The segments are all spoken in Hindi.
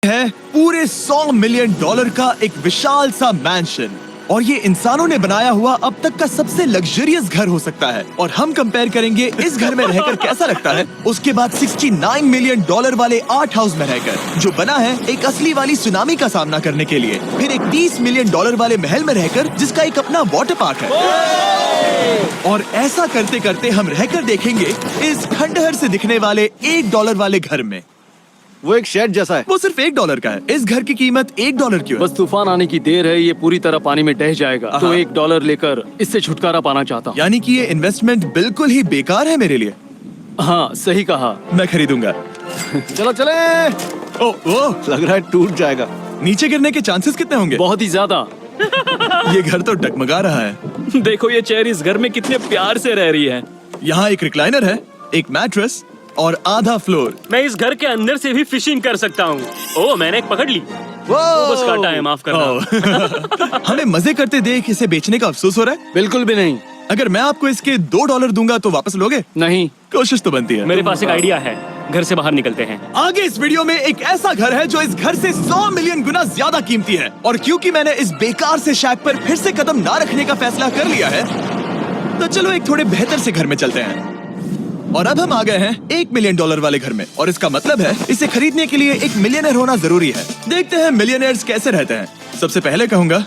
है पूरे $100 मिलियन का एक विशाल सा मैंशन और ये इंसानों ने बनाया हुआ अब तक का सबसे लग्जरियस घर हो सकता है। और हम कंपेयर करेंगे इस घर में रहकर कैसा लगता है उसके बाद $69 मिलियन वाले आर्ट हाउस में रहकर, जो बना है एक असली वाली सुनामी का सामना करने के लिए। फिर एक $30 मिलियन वाले महल में रहकर जिसका एक अपना वाटर पार्क है। और ऐसा करते करते हम रहकर देखेंगे इस खंडहर से दिखने वाले $1 वाले घर में। वो एक शेड जैसा है। वो सिर्फ $1 का है। इस घर की कीमत $1 क्यों है? बस तूफान आने की देर है, ये पूरी तरह पानी में ढह जाएगा, तो $1 लेकर इससे छुटकारा पाना चाहता हूँ। यानी कि ये इन्वेस्टमेंट बिल्कुल ही बेकार है मेरे लिए। हाँ सही कहा। मैं खरीदूंगा। चलो चले। ओह, लग रहा है टूट जाएगा। नीचे गिरने के चांसेस कितने होंगे? बहुत ही ज्यादा। ये घर तो डगमगा रहा है। देखो ये चेयर इस घर में कितने प्यार से रह रही है। यहाँ एक रिक्लाइनर है, एक मैट्रेस और आधा फ्लोर। मैं इस घर के अंदर से भी फिशिंग कर सकता हूँ। ओह मैंने एक पकड़ ली। वो बस काटा है, माफ करना। हमें मजे करते देख इसे बेचने का अफसोस हो रहा है? बिल्कुल भी नहीं। अगर मैं आपको इसके $2 दूंगा तो वापस लोगे? नहीं। कोशिश तो बनती है। मेरे पास एक आइडिया है, घर से बाहर निकलते हैं। आगे इस वीडियो में एक ऐसा घर है जो इस घर से 100 मिलियन गुना ज्यादा कीमती है। और क्योंकि मैंने इस बेकार से शैक पर फिर से कदम ना रखने का फैसला कर लिया है, तो चलो एक थोड़े बेहतर से घर में चलते हैं। और अब हम आ गए हैं $1 मिलियन वाले घर में। और इसका मतलब है इसे खरीदने के लिए एक मिलियनर होना जरूरी है। देखते हैं मिलियनर्स कैसे रहते हैं। सबसे पहले कहूंगा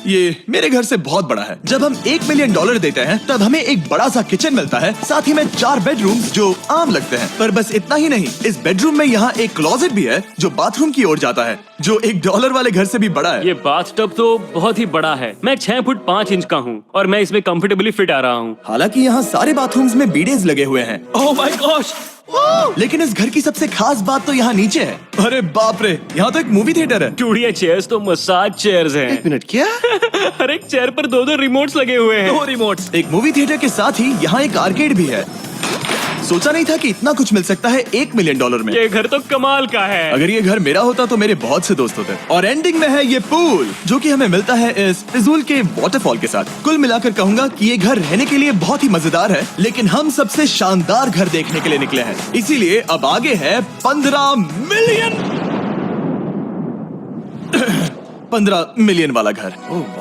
ये मेरे घर से बहुत बड़ा है। जब हम $1 मिलियन देते हैं तब हमें एक बड़ा सा किचन मिलता है, साथ ही में 4 बेडरूम्स जो आम लगते हैं। पर बस इतना ही नहीं, इस बेडरूम में यहाँ एक क्लोजेट भी है जो बाथरूम की ओर जाता है, जो $1 वाले घर से भी बड़ा है। ये बाथटब तो बहुत ही बड़ा है। मैं 6 फुट 5 इंच का हूँ और मैं इसमें कंफर्टेबली फिट आ रहा हूँ। हालांकि यहाँ सारे बाथरूम्स में बीडेज लगे हुए हैं। Oh my gosh. लेकिन इस घर की सबसे खास बात तो यहाँ नीचे है। अरे बाप रे, यहाँ तो एक मूवी थिएटर है। टूडिया चेयर्स तो मसाज चेयर्स हैं। एक मिनट, क्या? हर एक चेयर पर 2-2 रिमोट्स लगे हुए हैं। 2 रिमोट्स। एक मूवी थिएटर के साथ ही यहाँ एक आर्केड भी है। सोचा नहीं था कि इतना कुछ मिल सकता है $1 मिलियन में। ये घर तो कमाल का है। अगर ये घर मेरा होता तो मेरे बहुत से दोस्त होते। और एंडिंग में है ये पूल, जो कि हमें मिलता है इस फिजूल के वाटरफॉल के साथ। कुल मिलाकर कहूंगा कि ये घर रहने के लिए बहुत ही मजेदार है, लेकिन हम सबसे शानदार घर देखने के लिए निकले हैं। इसीलिए अब आगे है 15 मिलियन वाला घर।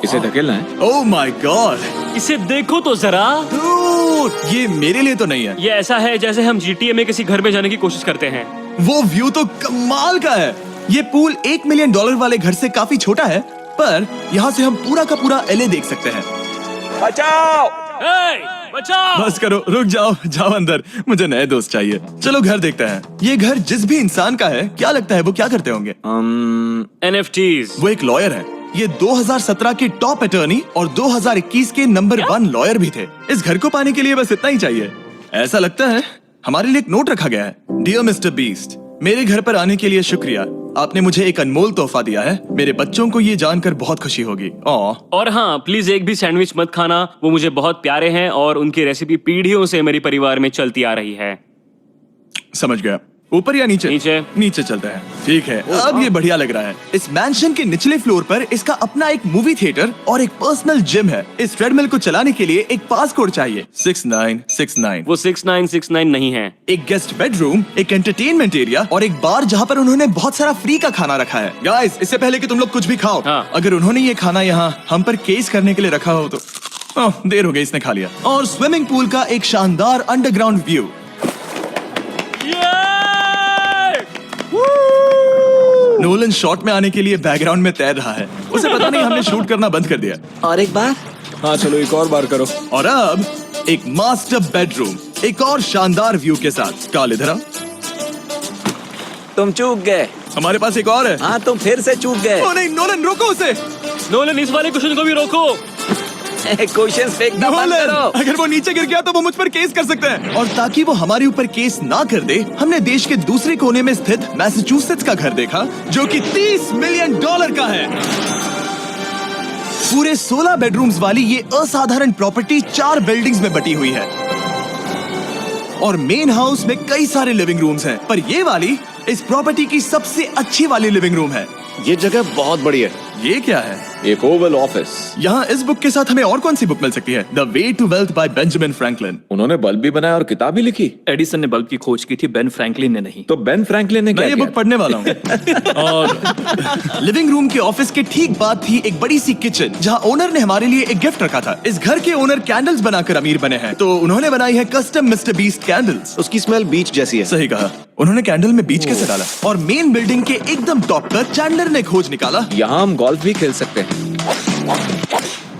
इसे धकेलना है। ओह माय गॉड, इसे देखो तो जरा। ये मेरे लिए तो नहीं है। ये ऐसा है जैसे हम GTA में किसी घर में जाने की कोशिश करते हैं। वो व्यू तो कमाल का है। ये पूल $1 मिलियन वाले घर से काफी छोटा है, पर यहाँ से हम पूरा का पूरा LA देख सकते हैं। बचाओ! बचाओ! बस करो, रुक जाओ, जाओ अंदर, मुझे नए दोस्त चाहिए। चलो घर देखते हैं। ये घर जिस भी इंसान का है, क्या लगता है वो क्या करते होंगे? NFTs। वो एक लॉयर है। ये 2017 के टॉप अटर्नी और 2021 के नंबर 1 लॉयर भी थे। इस घर को पाने के लिए बस इतना ही चाहिए। ऐसा लगता है हमारे लिए एक नोट रखा गया है। डियर मिस्टर बीस्ट, मेरे घर पर आने के लिए शुक्रिया। आपने मुझे एक अनमोल तोहफा दिया है। मेरे बच्चों को ये जानकर बहुत खुशी होगी। और हाँ, प्लीज एक भी सैंडविच मत खाना, वो मुझे बहुत प्यारे हैं और उनकी रेसिपी पीढ़ियों से मेरे परिवार में चलती आ रही है। समझ गया। ऊपर या नीचे? नीचे चलते हैं। ठीक है, अब ये बढ़िया लग रहा है। इस मैंशन के निचले फ्लोर पर इसका अपना एक मूवी थिएटर और एक पर्सनल जिम है। इस ट्रेडमिल को चलाने के लिए एक पास कोड चाहिए, 6969। वो 6969 नहीं है। एक गेस्ट बेडरूम, एक एंटरटेनमेंट एरिया और एक बार जहाँ पर उन्होंने बहुत सारा फ्री का खाना रखा है। गाइस, इससे पहले कि तुम लोग कुछ भी खाओ, अगर उन्होंने ये खाना यहाँ हम पर केस करने के लिए रखा हो तो देर हो गई, इसने खा लिया। और स्विमिंग पूल का एक शानदार अंडरग्राउंड व्यू। नोलन शॉट में आने के लिए बैकग्राउंड में तैर रहा है। उसे पता नहीं हमने शूट करना बंद कर दिया। और एक बार? हाँ चलो, एक और बार करो। और अब एक मास्टर बेडरूम, एक और शानदार व्यू के साथ। काल इधर आओ। तुम चूक गए। हमारे पास एक और है। हाँ, तुम फिर से चूक गए। ओ नहीं, नोलन रोको उसे। नोलन, इस वाले क्वेश्चन को भी रोको। क्वेश्चन फेंकना बंद करो। अगर वो नीचे गिर गया तो वो मुझ पर केस कर सकते हैं। और ताकि वो हमारे ऊपर केस ना कर दे, हमने देश के दूसरे कोने में स्थित मैसाचुसेट्स का घर देखा, जो कि $30 मिलियन का है। पूरे 16 बेडरूम्स वाली ये असाधारण प्रॉपर्टी 4 बिल्डिंग्स में बटी हुई है और मेन हाउस में कई सारे लिविंग रूम्स हैं। पर ये वाली इस प्रॉपर्टी की सबसे अच्छी वाली लिविंग रूम है। ये जगह बहुत बड़ी है। ये क्या है? एक ओवल ऑफिस। यहाँ इस बुक के साथ हमें और कौन सी बुक मिल सकती है? The way to wealth by Benjamin Franklin. उन्होंने बल्ब भी बनाया और किताब भी लिखी। एडिसन ने बल्ब की खोज की थी, बेन फ्रैंकलिन ने नहीं। तो बेन फ्रैंकलिन ने मैं क्या ये किया? बुक पढ़ने वाला हूँ। और लिविंग रूम के ऑफिस के ठीक बाद थी एक बड़ी सी किचन, जहाँ ओनर ने हमारे लिए एक गिफ्ट रखा था। इस घर के ओनर कैंडल्स बनाकर अमीर बने हैं, तो उन्होंने बनाई है कस्टम मिस्टर बीस्ट कैंडल्स। उसकी स्मेल बीच जैसी है। सही कहा। उन्होंने कैंडल में बीच कैसे डाला? और मेन बिल्डिंग के एकदम टॉप पर चैंडलर ने खोज निकाला। यहाँ हम गोल्फ भी खेल सकते हैं।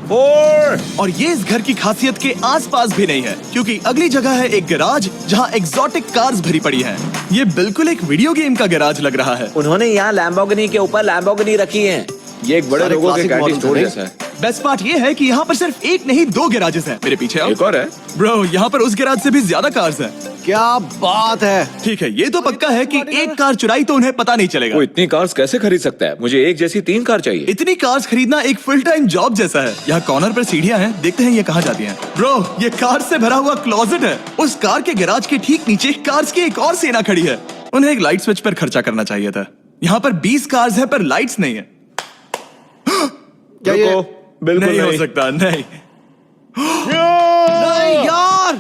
4 और ये इस घर की खासियत के आसपास भी नहीं है, क्योंकि अगली जगह है एक गैराज जहाँ एग्जॉटिक कार्स भरी पड़ी हैं। ये बिल्कुल एक वीडियो गेम का गैराज लग रहा है। उन्होंने यहाँ लैम्बोर्गिनी के ऊपर लैम्बोर्गिनी रखी है। ये एक बड़े सारे लोगों के classic गाड़ी models स्टोर हैं। जैसा है। बेस्ट पार्ट ये है कि यहाँ पर सिर्फ एक नहीं 2 गैराजेस हैं। मेरे पीछे आओ। एक और है। ब्रो, यहाँ पर उस गैराज से भी ज्यादा कार्स हैं। क्या बात है। ठीक है, ये तो पक्का है कि एक कार चुराई तो उन्हें पता नहीं चलेगा। वो इतनी कार्स कैसे खरीद सकता है? मुझे एक जैसी 3 कार चाहिए। इतनी कार्स खरीदना एक फुल टाइम जॉब जैसा है। यहाँ कॉर्नर पर सीढ़ियाँ हैं, देखते हैं ये कहाँ जाती हैं। ब्रो, ये कार से भरा हुआ क्लोजेट है। उस कार के गैराज के ठीक नीचे कार्स की एक और सेना खड़ी है। उन्हें एक लाइट स्विच पर खर्चा करना चाहिए था। यहाँ पर 20 कार्स हैं पर लाइट्स नहीं है। क्या ये रुको, बिल्कुल नहीं हो सकता, नहीं। नहीं यार।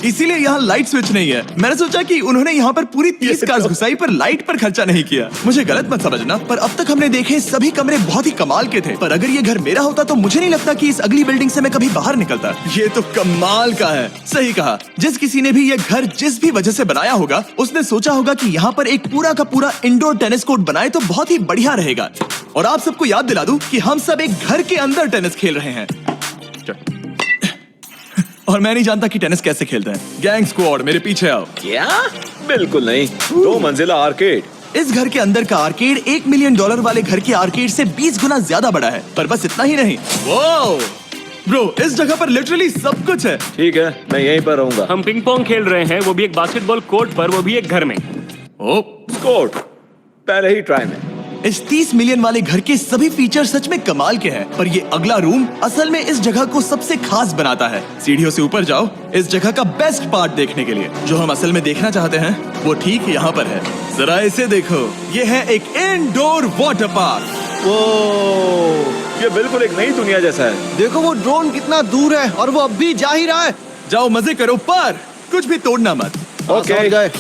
इसीलिए यहाँ लाइट स्विच नहीं है। मैंने सोचा कि उन्होंने यहाँ पर पूरी 30 कार्स घुसाई पर लाइट पर खर्चा नहीं किया। मुझे गलत मत समझना, पर अब तक हमने देखे सभी कमरे बहुत ही कमाल के थे। पर अगर ये घर मेरा होता तो मुझे नहीं लगता कि इस अगली बिल्डिंग से मैं कभी बाहर निकलता। ये तो कमाल का है। सही कहा। जिस किसी ने भी ये घर जिस भी वजह से बनाया होगा, उसने सोचा होगा कि यहाँ पर एक पूरा का पूरा इंडोर टेनिस कोर्ट बनाए तो बहुत ही बढ़िया रहेगा। और आप सबको याद दिला दूं कि हम सब एक घर के अंदर टेनिस खेल रहे हैं। और मैं नहीं जानता कि टेनिस कैसे खेलते हैं। गैंग स्क्वाड, मेरे पीछे आओ। क्या? बिल्कुल नहीं। 2 मंजिला आर्केड। इस घर के अंदर का आर्केड $1 मिलियन वाले घर के आर्केड से 20 गुना ज्यादा बड़ा है। पर बस इतना ही नहीं। वो ब्रो, इस जगह पर लिटरली सब कुछ है। ठीक है, मैं यहीं पर रहूंगा। हम पिंग पोंग खेल रहे हैं, वो भी एक बास्केटबॉल कोर्ट पर, वो भी एक घर में। ओ, स्कोर पहले ही ट्राई में। इस 30 मिलियन वाले घर के सभी फीचर सच में कमाल के हैं, पर ये अगला रूम असल में इस जगह को सबसे खास बनाता है। सीढ़ियों से ऊपर जाओ इस जगह का बेस्ट पार्ट देखने के लिए। जो हम असल में देखना चाहते हैं वो ठीक यहाँ पर है। जरा इसे देखो, ये है एक इंडोर वाटर पार्क। ये बिल्कुल एक नई दुनिया जैसा है। देखो वो ड्रोन कितना दूर है और वो अब भी जा ही रहा है। जाओ मजे करो, पर कुछ भी तोड़ना मत। ओके। समझ गए।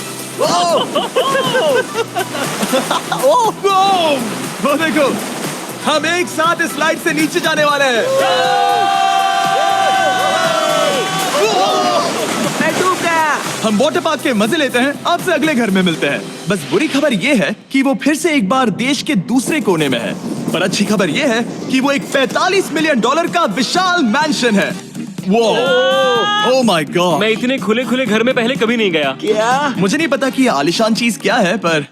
वो देखो, हम एक साथ इस स्लाइड से नीचे जाने वाले हैं। मैं डूब गया। हम वाटर पार्क के मजे लेते हैं। आपसे अगले घर में मिलते हैं। बस बुरी खबर ये है कि वो फिर से एक बार देश के दूसरे कोने में है। पर अच्छी खबर ये है कि वो एक $45 मिलियन का विशाल मैंशन है। वो ओह माय गॉड। मैं इतने खुले खुले घर में पहले कभी नहीं गया। क्या? मुझे नहीं पता कि ये आलिशान चीज क्या है, पर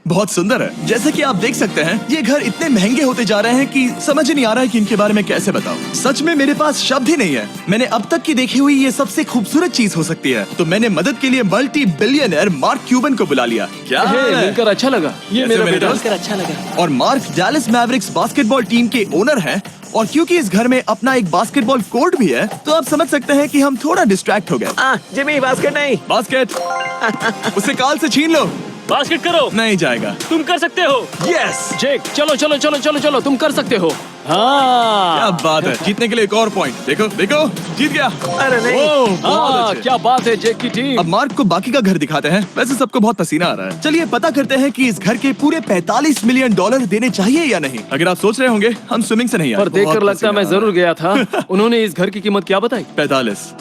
बहुत सुंदर है। जैसे कि आप देख सकते हैं, ये घर इतने महंगे होते जा रहे हैं कि समझ ही नहीं आ रहा है कि इनके बारे में कैसे बताऊं। सच में मेरे पास शब्द ही नहीं है। मैंने अब तक की देखी हुई ये सबसे खूबसूरत चीज हो सकती है। तो मैंने मदद के लिए मल्टी बिलियनर मार्क क्यूबन को बुला लिया। क्या हे, हाल है? मिलकर अच्छा लगा। ये कैसे मेरा मेरे बेटा। दोस्त? अच्छा लगा। और mark Dallas Mavericks basketball team के ओनर हैं। और क्योंकि इस घर में अपना एक बास्केटबॉल कोर्ट भी है, तो आप समझ सकते हैं कि हम थोड़ा डिस्ट्रैक्ट हो गए। जिमी, बास्केट नहीं। बास्केट उसे काल से छीन लो। बास्केट करो, नहीं जाएगा। तुम कर सकते हो। यस, जेक, चलो चलो चलो चलो चलो, तुम कर सकते हो। क्या हाँ बात है। जीतने के लिए एक और पॉइंट। देखो देखो, जीत गया। अरे नहीं। ओह, बहुत हाँ, अच्छे। क्या बात है जेक की टीम। अब मार्क को बाकी का घर दिखाते हैं। वैसे सबको बहुत पसीना आ रहा है। चलिए पता करते हैं कि इस घर के पूरे $45 मिलियन देने चाहिए या नहीं। अगर आप सोच रहे होंगे हम स्विमिंग से नहीं आए, पर देखकर बहुत लगता है मैं पसीना आ जरूर गया था। उन्होंने इस घर की कीमत क्या बताई? 45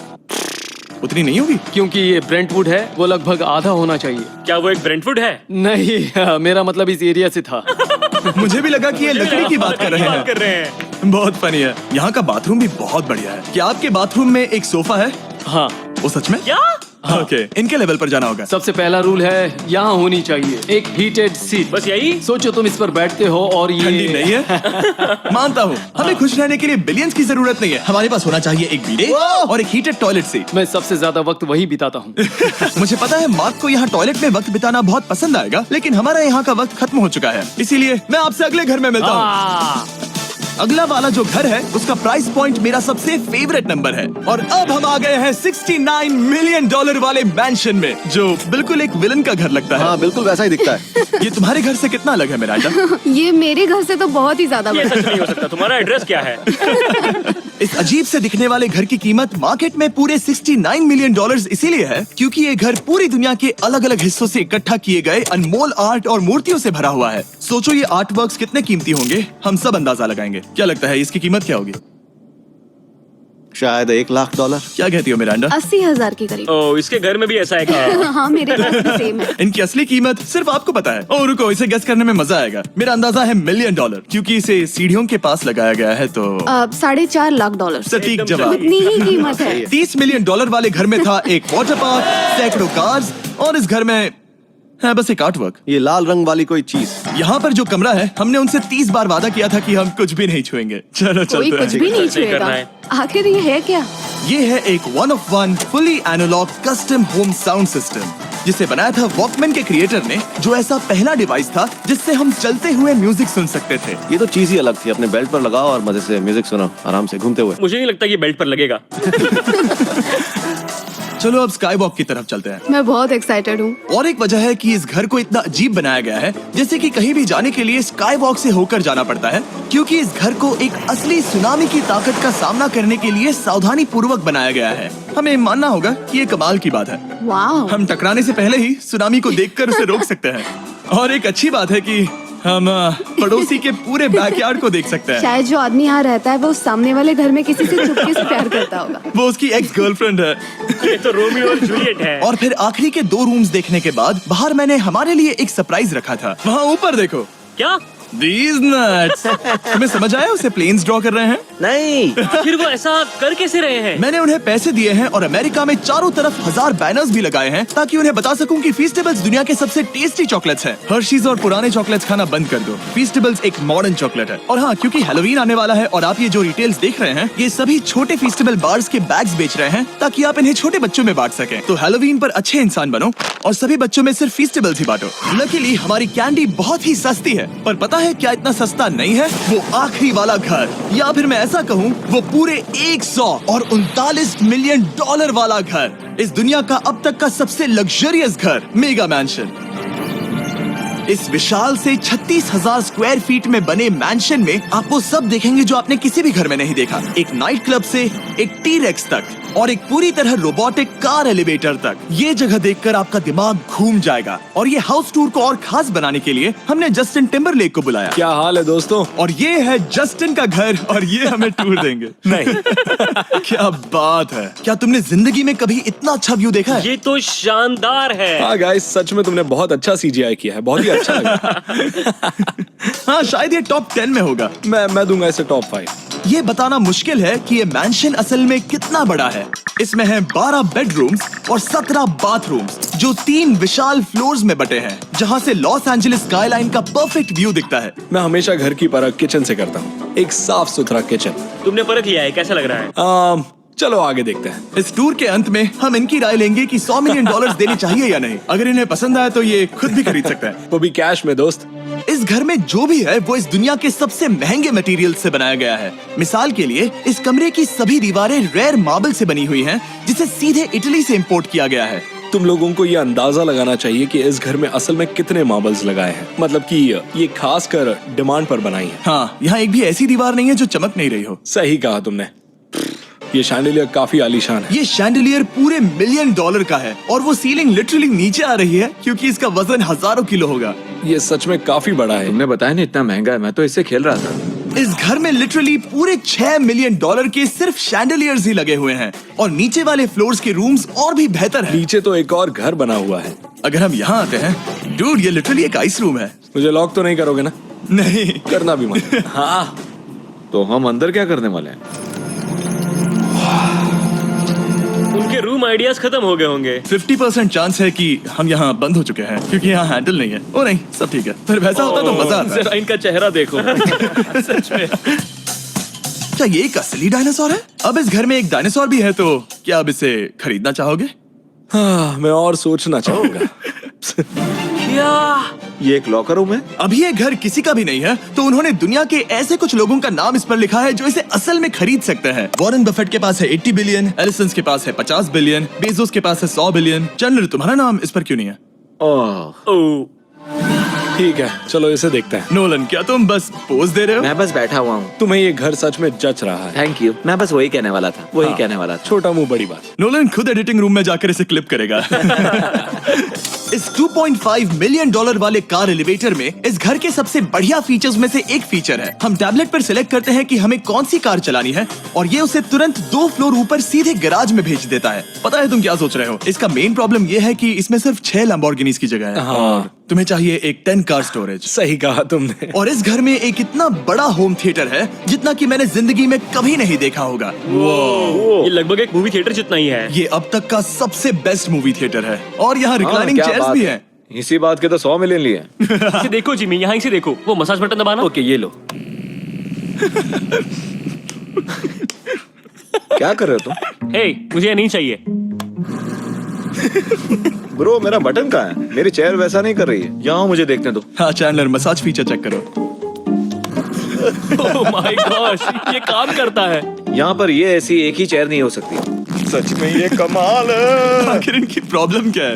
उतनी नहीं होगी। क्योंकि ये ब्रेंटवुड है, वो लगभग आधा होना चाहिए। क्या वो एक ब्रेंटफुड है? नहीं, मेरा मतलब इस एरिया से था। मुझे भी लगा कि ये लकड़ी की बात कर रहे बात कर हैं। रहे हैं। बहुत फनी है। यहाँ का बाथरूम भी बहुत बढ़िया है। क्या आपके बाथरूम में एक सोफा है? हाँ, वो सच में? क्या? ओके, इनके लेवल पर जाना होगा। सबसे पहला रूल है यहाँ होनी चाहिए एक हीटेड सीट। बस यही? सोचो तुम इस पर बैठते हो और ये ठंडी नहीं है। मानता हूँ, हमें खुश रहने के लिए बिलियंस की जरूरत नहीं है। हमारे पास होना चाहिए एक बीडे और एक हीटेड टॉयलेट सीट। मैं सबसे ज्यादा वक्त वही बिताता हूँ। मुझे पता है मार्क को यहाँ टॉयलेट में वक्त बिताना बहुत पसंद आएगा, लेकिन हमारा यहाँ का वक्त खत्म हो चुका है। इसीलिए मैं आपसे अगले घर में मिलता हूँ। अगला वाला जो घर है उसका प्राइस पॉइंट मेरा सबसे फेवरेट नंबर है। और अब हम आ गए हैं 69 मिलियन डॉलर वाले मैंशन में, जो बिल्कुल एक विलन का घर लगता है। हाँ बिल्कुल वैसा ही दिखता है। ये तुम्हारे घर से कितना अलग है मिरांडा? ये मेरे घर से तो बहुत ही ज्यादा ये बड़ा सच नहीं हो सकता। तुम्हारा एड्रेस क्या है? इस अजीब से दिखने वाले घर की कीमत मार्केट में पूरे 69 मिलियन डॉलर्स इसीलिए है क्योंकि ये घर पूरी दुनिया के अलग अलग हिस्सों से इकट्ठा किए गए अनमोल आर्ट और मूर्तियों से भरा हुआ है। सोचो ये आर्ट वर्क्स कितने कीमती होंगे, हम सब अंदाजा लगाएंगे। क्या लगता है इसकी कीमत क्या होगी? शायद $1,00,000। क्या कहती हो मिरांडा? 80,000 के करीब। ओ, इसके घर में भी ऐसा है क्या? हाँ मेरे घर भी सेम है। इनकी असली कीमत सिर्फ आपको पता है। और रुको, इसे गेस करने में मजा आएगा। मेरा अंदाजा है $1 मिलियन क्योंकि इसे सीढ़ियों के पास लगाया गया है। तो $4.5 लाख। सटीक एकदम जवाब। इतनी ही कीमत है। $30 मिलियन वाले घर में था एक वाटर पार्क, सैकड़ों कार्स और इस घर में है बस एक आर्ट वर्क। ये लाल रंग वाली कोई चीज। यहाँ पर जो कमरा है, हमने उनसे 30 बार वादा किया था कि हम कुछ भी नहीं छुएंगे। चलो कोई चलते कुछ हैं। भी नहीं नहीं छुएगा। करना है। आखिर ये है क्या? ये है एक 1 of 1 fully analogue custom home sound system जिसे बनाया था वॉकमैन के क्रिएटर ने, जो ऐसा पहला डिवाइस था जिससे हम चलते हुए म्यूजिक सुन सकते थे। ये तो चीज ही अलग थी। अपने बेल्ट पर लगाओ और मजे से म्यूजिक सुनो आराम से घूमते हुए। मुझे नहीं लगता ये बेल्ट पर लगेगा। चलो अब स्काई वॉक की तरफ चलते हैं। मैं बहुत एक्साइटेड हूँ। और एक वजह है कि इस घर को इतना अजीब बनाया गया है, जैसे कि कहीं भी जाने के लिए स्काई वॉक से होकर जाना पड़ता है, क्योंकि इस घर को एक असली सुनामी की ताकत का सामना करने के लिए सावधानी पूर्वक बनाया गया है। हमें मानना होगा कि ये कमाल की बात है। वाह। हम टकराने से पहले ही सुनामी को देखकर उसे रोक सकते हैं। और एक अच्छी बात है कि हम पड़ोसी के पूरे बैकयार्ड को देख सकते हैं। शायद जो आदमी यहाँ रहता है वो उस सामने वाले घर में किसी से चुपके से प्यार करता होगा। वो उसकी एक्स गर्लफ्रेंड है। ये तो रोमियो और जूलियट है। और फिर आखिरी के 2 रूम्स देखने के बाद बाहर मैंने हमारे लिए एक सरप्राइज रखा था। वहाँ ऊपर देखो। क्या? These nuts। तुम्हें समझ आया उसे प्लेन्स ड्रॉ कर रहे हैं? नहीं। आखिर वो ऐसा कर कैसे रहे हैं? मैंने उन्हें पैसे दिए हैं और अमेरिका में चारों तरफ 1000 बैनर्स भी लगाए हैं ताकि उन्हें बता सकूं कि फीस्टेबल्स दुनिया के सबसे टेस्टी चॉकलेट्स हैं। हर्शीज और पुराने चॉकलेट्स खाना बंद कर दो। फीस्टेबल्स एक मॉडर्न चॉकलेट है। और हाँ, क्योंकि हैलोवीन आने वाला है और आप ये जो रिटेल्स देख रहे हैं, ये सभी छोटे फीस्टेबल बार्स के बैग्स बेच रहे हैं ताकि आप इन्हें छोटे बच्चों में बांट सकें। तो हैलोवीन पर अच्छे इंसान बनो और सभी बच्चों में सिर्फ फीस्टेबल्स ही बांटो। लकीली हमारी कैंडी बहुत ही सस्ती है, पर पता है क्या इतना सस्ता नहीं है? वो आखिरी वाला घर, या फिर मैं ऐसा कहूँ वो पूरे 139 मिलियन डॉलर वाला घर। इस दुनिया का अब तक का सबसे लग्जरियस घर, मेगा मैंशन। इस विशाल से 36,000 स्क्वायर फीट में बने मैंशन में आप वो सब देखेंगे जो आपने किसी भी घर में नहीं देखा। एक नाइट क्लब से एक टी-रेक्स तक और एक पूरी तरह रोबोटिक कार एलिवेटर तक। ये जगह देखकर आपका दिमाग घूम जाएगा। और ये हाउस टूर को और खास बनाने के लिए हमने जस्टिन टिम्बरलेक को बुलाया। क्या हाल है दोस्तों? और ये है जस्टिन का घर और ये हमें टूर देंगे। नहीं। क्या बात है! क्या तुमने जिंदगी में कभी इतना अच्छा व्यू देखा है? ये तो शानदार है। हाँ गाइस, सच में तुमने बहुत अच्छा CGI किया है। बहुत ही अच्छा लगा। हाँ, शायद ये टॉप 10 में होगा। मैं दूंगा इसे टॉप 5। ये बताना मुश्किल है कि ये मैंशन असल में कितना बड़ा है। इसमें है 12 बेडरूम्स और 17 बाथरूम्स जो 3 विशाल फ्लोर्स में बटे हैं, जहाँ से लॉस एंजलिस स्काईलाइन का परफेक्ट व्यू दिखता है। मैं हमेशा घर की परख किचन से करता हूँ। एक साफ सुथरा किचन। तुमने परख लिया है, कैसा लग रहा है? चलो आगे देखते हैं। इस टूर के अंत में हम इनकी राय लेंगे कि $100 मिलियन देने चाहिए या नहीं। अगर इन्हें पसंद आया तो ये खुद भी खरीद सकते हैं। वो भी कैश में दोस्त। इस घर में जो भी है वो इस दुनिया के सबसे महंगे मटेरियल से बनाया गया है। मिसाल के लिए इस कमरे की सभी दीवारें रेयर मार्बल से बनी हुई हैं, जिसे सीधे इटली से इंपोर्ट किया गया है। तुम लोगों को ये अंदाजा लगाना चाहिए कि इस घर में असल में कितने मार्बल्स लगाए हैं। मतलब कि ये खास कर डिमांड पर बनाई है। हाँ, यहाँ एक भी ऐसी दीवार नहीं है जो चमक नहीं रही हो। सही कहा तुमने। ये शैंडिलियर काफी आलीशान है। ये शैंडिलियर पूरे $1 मिलियन का है और वो सीलिंग लिटरली नीचे आ रही है क्योंकि इसका वजन हजारों किलो होगा। ये सच में काफी बड़ा है। तुमने बताया नहीं इतना महंगा है, मैं तो इससे खेल रहा था। इस घर में लिटरली पूरे $6 मिलियन के सिर्फ शैंडिलियर्स ही लगे हुए हैं और नीचे वाले फ्लोर्स के रूम्स और भी बेहतर हैं। नीचे तो एक और घर बना हुआ है। अगर हम यहाँ आते हैं, डूड, ये लिटरली एक आइस रूम है। मुझे लॉक तो नहीं करोगे ना? नहीं करना भी मत। हाँ, तो हम अंदर क्या करने वाले हैं? उनके रूम आइडियाज खत्म हो गए होंगे। 50% चांस है कि हम यहाँ बंद हो चुके हैं क्योंकि यहाँ हैंडल नहीं है। ओ नहीं, सब ठीक है। पर वैसा होता तो मजा आता। जरा इनका चेहरा देखो। सच में। क्या ये एक असली डायनासोर है? अब इस घर में एक डायनासोर भी है, तो क्या अब इसे खरीदना चाहोगे? हाँ, मैं और सोचना चाहूंगा। क्या ये एक लॉकर रूम है? अभी ये घर किसी का भी नहीं है, तो उन्होंने दुनिया के ऐसे कुछ लोगों का नाम इस पर लिखा है जो इसे असल में खरीद सकते हैं। वॉरेन बफेट के पास है 80 बिलियन, एलिसन के पास है 50 बिलियन, बेजोस के पास है 100 बिलियन। चैंडलर, तुम्हारा नाम इस पर क्यों नहीं है? ओह, ठीक है, चलो इसे देखते हैं। नोलन, क्या तुम बस पोज दे रहे हो? मैं बस बैठा हुआ हूँ। तुम्हें ये घर सच में जच रहा है। Thank you. मैं बस वही कहने वाला था, वही कहने वाला था। छोटा मुंह बड़ी बात। नोलन खुद एडिटिंग रूम में जाकर इसे क्लिप करेगा। इस 2.5 मिलियन डॉलर वाले कार एलिवेटर में इस घर के सबसे बढ़िया फीचर्स में से एक फीचर है। हम टैबलेट पर सिलेक्ट करते हैं कि हमें कौन सी कार चलानी है और ये उसे तुरंत 2 फ्लोर ऊपर सीधे गैराज में भेज देता है। पता है तुम क्या सोच रहे हो? इसका मेन प्रॉब्लम ये है कि इसमें सिर्फ 6 लैम्बोर्गिनीज की जगह है। हाँ। तुम्हें चाहिए एक 10 कार स्टोरेज। सही कहा तुमने। और इस घर में एक इतना बड़ा होम थिएटर है जितना कि मैंने जिंदगी में कभी नहीं देखा होगा। ये लगभग एक मूवी थिएटर जितना ही है। ये अब तक का सबसे बेस्ट मूवी थिएटर है और यहाँ रिक्लाइनिंग क्या चेयर्स बात भी है। हैं। इसी बात के तो 100 मिलियन लिए। इसे देखो जिमी, यहाँ इसे देखो, वो मसाज बटन दबाना। ओके, ये लो। क्या कर रहे हो तुम? हे, मुझे ये नहीं चाहिए। ब्रो, मेरा बटन कहाँ है? मेरी चेयर वैसा नहीं कर रही है। यहाँ मुझे देखने दो। हाँ चैंडलर, मसाज फीचर चेक करो। ओह माय गॉश, ये काम करता है। यहाँ पर ये ऐसी एक ही चेयर नहीं हो सकती। सच में ये कमाल है। आखिर इनकी प्रॉब्लम क्या है?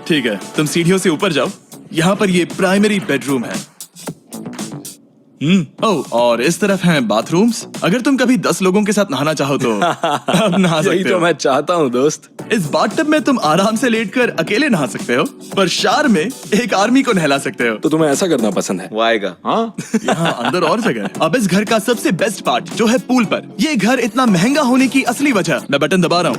ठीक है, तुम सीढ़ियों से ऊपर जाओ। यहाँ पर ये प्राइमरी बेडरूम है। ओह, और इस तरफ हैं बाथरूम्स। अगर तुम कभी 10 लोगों के साथ नहाना चाहो तो अब नहा यही सकते तो हो। मैं चाहता हूँ दोस्त। इस बाथटब में तुम आराम से लेटकर अकेले नहा सकते हो, पर शार में एक आर्मी को नहला सकते हो। तो तुम्हें ऐसा करना पसंद है? वो आएगा। हाँ, यहाँ अंदर और जगह है। अब इस घर का सबसे बेस्ट पार्ट जो है पूल पर। ये घर इतना महंगा होने की असली वजह, मैं बटन दबा रहा हूँ।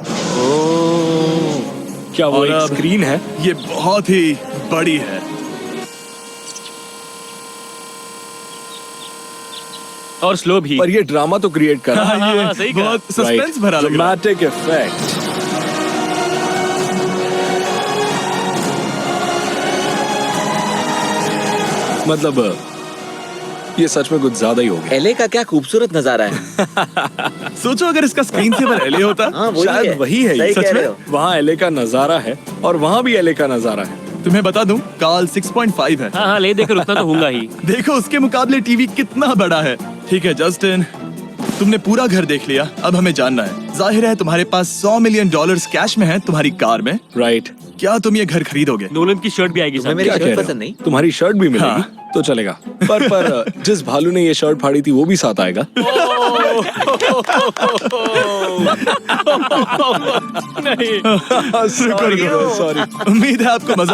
क्या वो और एक अब- स्क्रीन है? ये बहुत ही बड़ी है। और स्लो भी। पर ये ड्रामा तो क्रिएट कर रहा है। हाँ, ये सही कहा। बहुत सस्पेंस भरा लग रहा है। Dramatic effect. मतलब ये सच में कुछ ज्यादा ही हो गया। एले का क्या खूबसूरत नजारा है। सोचो अगर इसका स्क्रीन सेवर एले होता। हाँ, वही शायद है। वही है ये। सही सच कह में? रहे हो। वहाँ एले का नजारा है और वहाँ भी एले का नजारा है। तुम्हें बता दूं, काल 6.5 है। हाँ हाँ, ले देकर उतना तो होगा ही। देखो उसके मुकाबले टीवी कितना बड़ा है। ठीक है जस्टिन, तुमने पूरा घर देख लिया, अब हमें जानना है। जाहिर है तुम्हारे पास 100 मिलियन डॉलर्स कैश में है तुम्हारी कार में। राइट। क्या तुम ये घर खरीदोगे? नोलन की शर्ट भी आएगी तुम्हें साथ। मेरी क्या कह शर्ट रहे पसंद हो? नहीं? तुम्हारी शर्ट भी मिलेगी हाँ। तो चलेगा। पर जिस भालू ने ये शर्ट फाड़ी थी वो भी साथ आएगा। नहीं। सॉरी। उम्मीद है आपको मजा